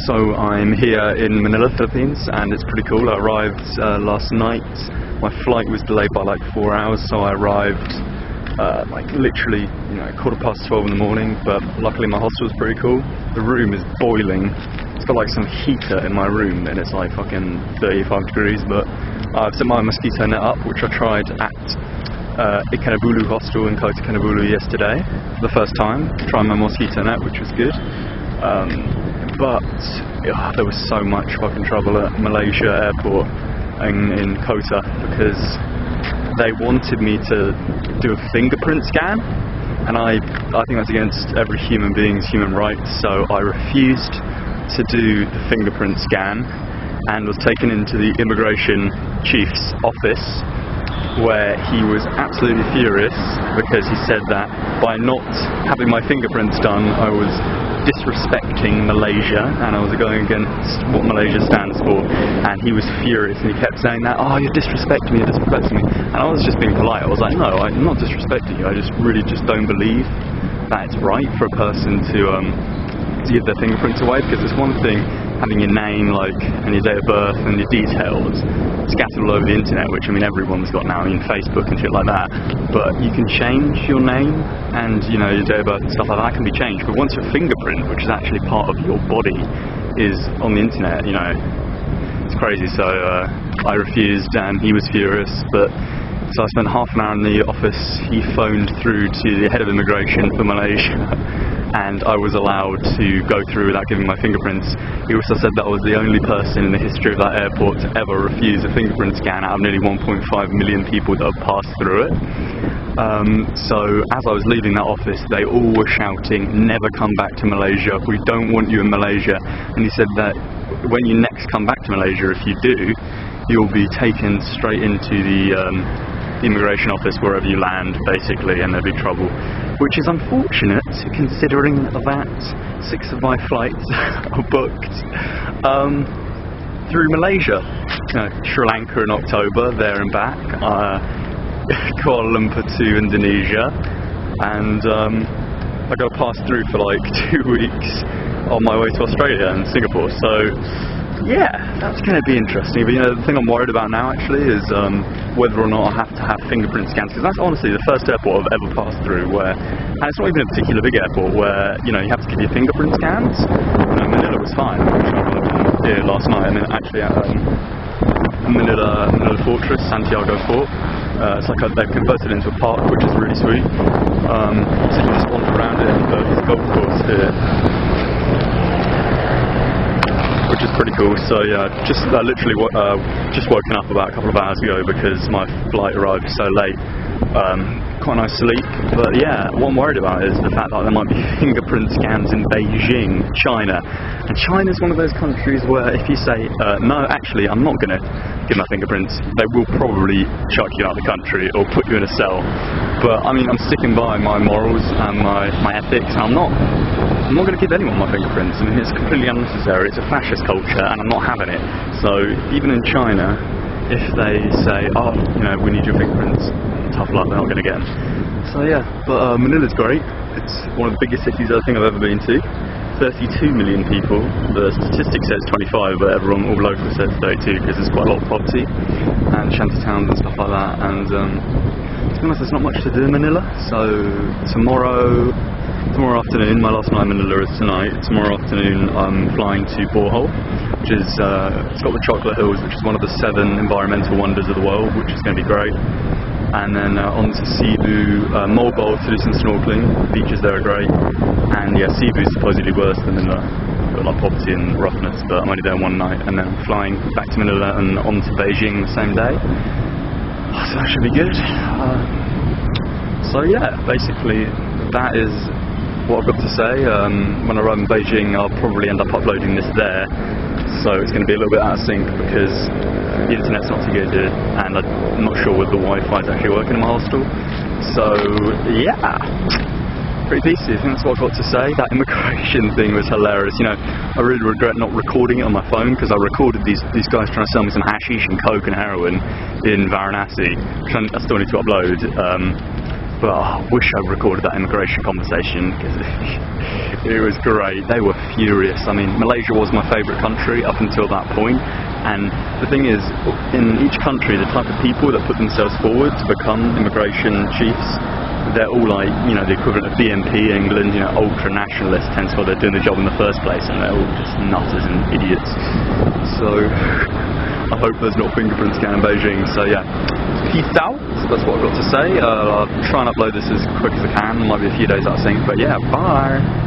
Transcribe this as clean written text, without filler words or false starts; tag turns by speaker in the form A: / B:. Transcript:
A: So I'm here in Manila, Philippines, and it's pretty cool. I arrived last night. My flight was delayed by like 4 hours, so I arrived like literally, 12:15 in the morning. But luckily my hostel was pretty cool. The room is boiling. It's got like some heater in my room, and it's like fucking 35 degrees. But I've set my mosquito net up, which I tried at Ikanabulu hostel in Kota Kinabalu yesterday, the first time, trying my mosquito net, which was good. But there was so much fucking trouble at Malaysia airport in Kota because they wanted me to do a fingerprint scan, and I think that's against every human being's human rights, so I refused to do the fingerprint scan and was taken into the immigration chief's office, where he was absolutely furious because he said that by not having my fingerprints done I was disrespecting Malaysia and I was going against what Malaysia stands for, and he was furious and he kept saying that, oh, you're disrespecting me, and I was just being polite. I was like, no, I'm not disrespecting you, I really don't believe that it's right for a person to give their fingerprints away, because it's one thing having your name and your date of birth and your details scattered all over the internet, which I mean everyone's got now, Facebook and shit like that, but you can change your name and your date of birth and stuff like that can be changed. But once your fingerprint, which is actually part of your body, is on the internet, it's crazy. So I refused and he was furious, but so I spent half an hour in the office. He phoned through to the head of immigration for Malaysia and I was allowed to go through without giving my fingerprints. He also said that I was the only person in the history of that airport to ever refuse a fingerprint scan out of nearly 1.5 million people that have passed through it. So as I was leaving that office, they all were shouting, never come back to Malaysia, we don't want you in Malaysia. And he said that when you next come back to Malaysia, if you do, you'll be taken straight into the immigration office wherever you land, basically, and there'll be trouble, which is unfortunate considering that 6 of my flights are booked through Malaysia. Sri Lanka in October, there and back, Kuala Lumpur to Indonesia, and I got to pass through for like 2 weeks on my way to Australia and Singapore. So yeah, that's going to be interesting. But the thing I'm worried about now actually is whether or not I have to have fingerprint scans, because that's honestly the first airport I've ever passed through where, and it's not even a particular big airport, where you have to give your fingerprint scans. Manila was fine, which I did last night, and then actually at Manila Fortress, Santiago Fort, it's like they've converted it into a park, which is really sweet. So you can just wander around it, and there's a golf course here, which is pretty cool. So yeah, just literally just woken up about a couple of hours ago because my flight arrived so late. Quite a nice sleep, but yeah, what I'm worried about is the fact that there might be fingerprint scans in Beijing, China, and China's one of those countries where if you say no, actually I'm not going to give my fingerprints, they will probably chuck you out of the country or put you in a cell. But I mean, I'm sticking by my morals and my ethics, and I'm not going to give anyone my fingerprints. I mean, it's completely unnecessary. It's a fascist culture and I'm not having it. So even in China, if they say, oh, we need your fingerprints, tough luck, they're not going to get them. So yeah, but Manila's great. It's one of the biggest cities I think I've ever been to. 32 million people. The statistic says 25, but all locals says 32 because there's quite a lot of poverty and shanty towns and stuff like that. And to be honest, there's not much to do in Manila. So tomorrow afternoon, my last night in Manila is tonight. Tomorrow afternoon I'm flying to Borneo, which is it's got the Chocolate Hills, which is one of the 7 environmental wonders of the world, which is going to be great. And then on to Cebu, Mobile to do some snorkeling. The beaches there are great. And yeah, Cebu is supposedly worse than Manila. Got a lot of poverty and roughness, but I'm only there one night, and then I'm flying back to Manila and on to Beijing the same day. So that should be good. So yeah, basically that is what I've got to say. When I arrive in Beijing, I'll probably end up uploading this there, so it's going to be a little bit out of sync because the internet's not too good, and I'm not sure whether the Wi-Fi is actually working in my hostel. So yeah, pretty peaceful. I think that's what I've got to say. That immigration thing was hilarious. I really regret not recording it on my phone, because I recorded these guys trying to sell me some hashish and coke and heroin in Varanasi, which I still need to upload. But I wish I recorded that immigration conversation because it was great. They were furious. I mean, Malaysia was my favourite country up until that point, and the thing is, in each country, the type of people that put themselves forward to become immigration chiefs, they're all like, you know, the equivalent of BNP England, you know, ultra nationalists, hence why they're doing the job in the first place, and they're all just nutters and idiots. So I hope there's not fingerprint scan in Beijing. So yeah, peace out. That's what I've got to say. I'll try and upload this as quick as I can. There might be a few days out of sync, but yeah, bye.